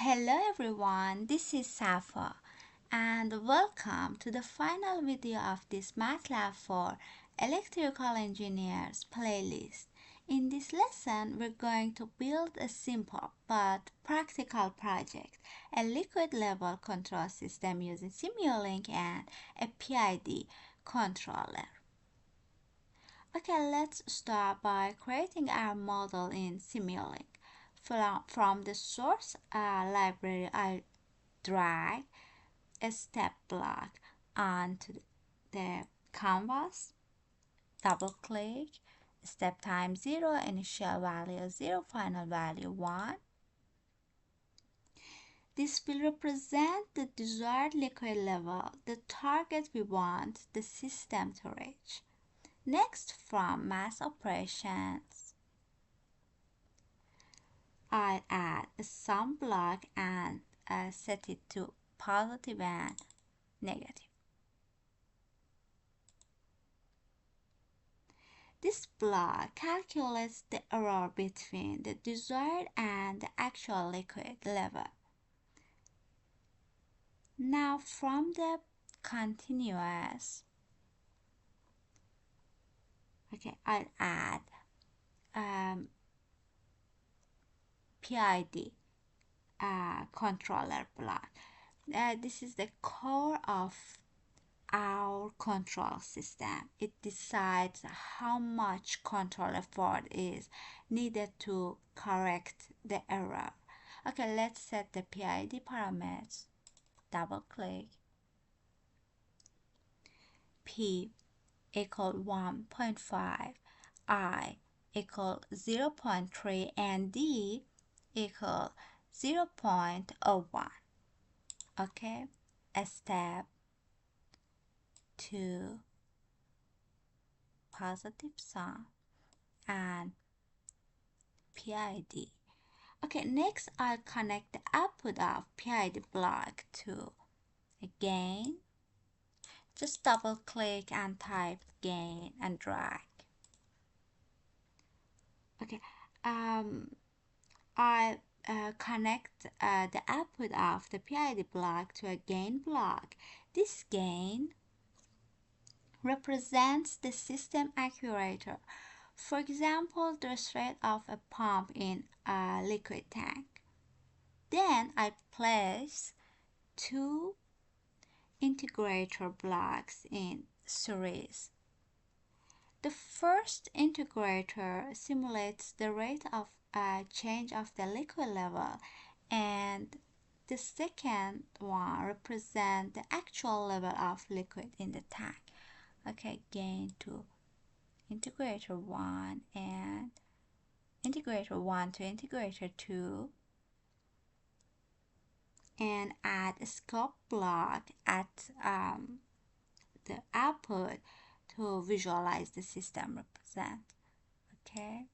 Hello everyone, this is Safa and welcome to the final video of this MATLAB for Electrical Engineers playlist. In this lesson, we're going to build a simple but practical project, a liquid level control system using Simulink and a PID controller. Okay, let's start by creating our model in Simulink. From the source library, I drag a step block onto the canvas, double click, step time 0, initial value 0, final value 1. This will represent the desired liquid level, the target we want the system to reach. Next, from math operations, I'll add a sum block and set it to positive and negative. This block calculates the error between the desired and the actual liquid level. Now from the continuous, I'll add PID controller block. This is the core of our control system. It decides how much control effort is needed to correct the error. Okay, let's set the PID parameters. Double click. P equal 1.5, I equal 0.3, and D equal 0.01. Okay, a step to positive sum and PID. Okay, next I'll connect the output of PID block to a gain. Just double click and type gain and drag. Okay, I connect the output of the PID block to a gain block. This gain represents the system actuator. For example, the rate of a pump in a liquid tank. Then I place two integrator blocks in series. The first integrator simulates the rate of change of the liquid level, and the second one represents the actual level of liquid in the tank. Okay, gain to integrator 1 and integrator 1 to integrator 2, and add a scope block at the output to visualize the system represent. Okay,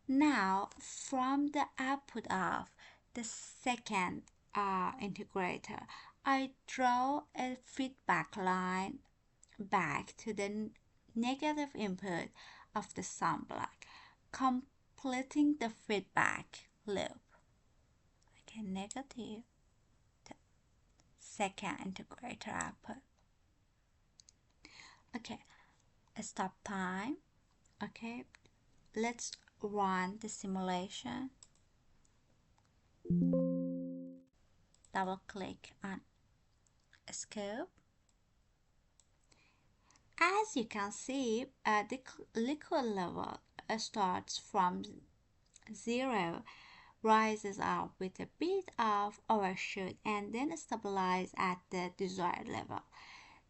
now from the output of the second integrator, I draw a feedback line back to the negative input of the sum block, completing the feedback loop. Okay, negative to second integrator output. Okay, a stop time. Okay, let's run the simulation. Double click on a scope. As you can see, the liquid level starts from 0, rises up with a bit of overshoot, and then stabilizes at the desired level.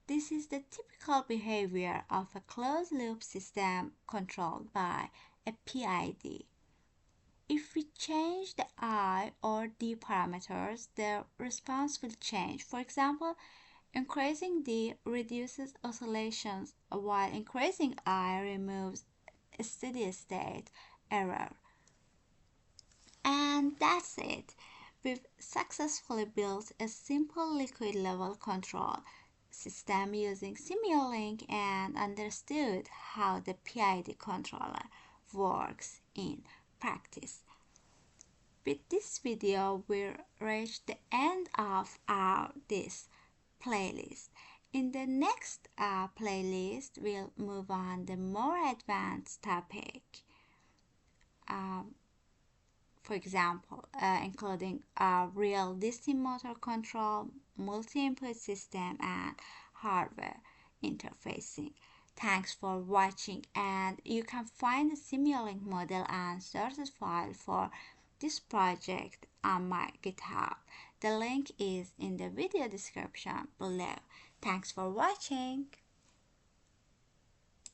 This is the typical behavior of a closed-loop system controlled by a PID. If we change the I or D parameters, the response will change. For example, increasing D reduces oscillations, while increasing I removes a steady state error. And that's it. We've successfully built a simple liquid level control system using Simulink and understood how the PID controller works in practice. With this video, we reach the end of this playlist. In the next playlist, we'll move on the more advanced topic. For example, including real DC motor control, multi-input system, and hardware interfacing. Thanks for watching, and you can find the Simulink model and sources file for this project on my GitHub. The link is in the video description below. Thanks for watching.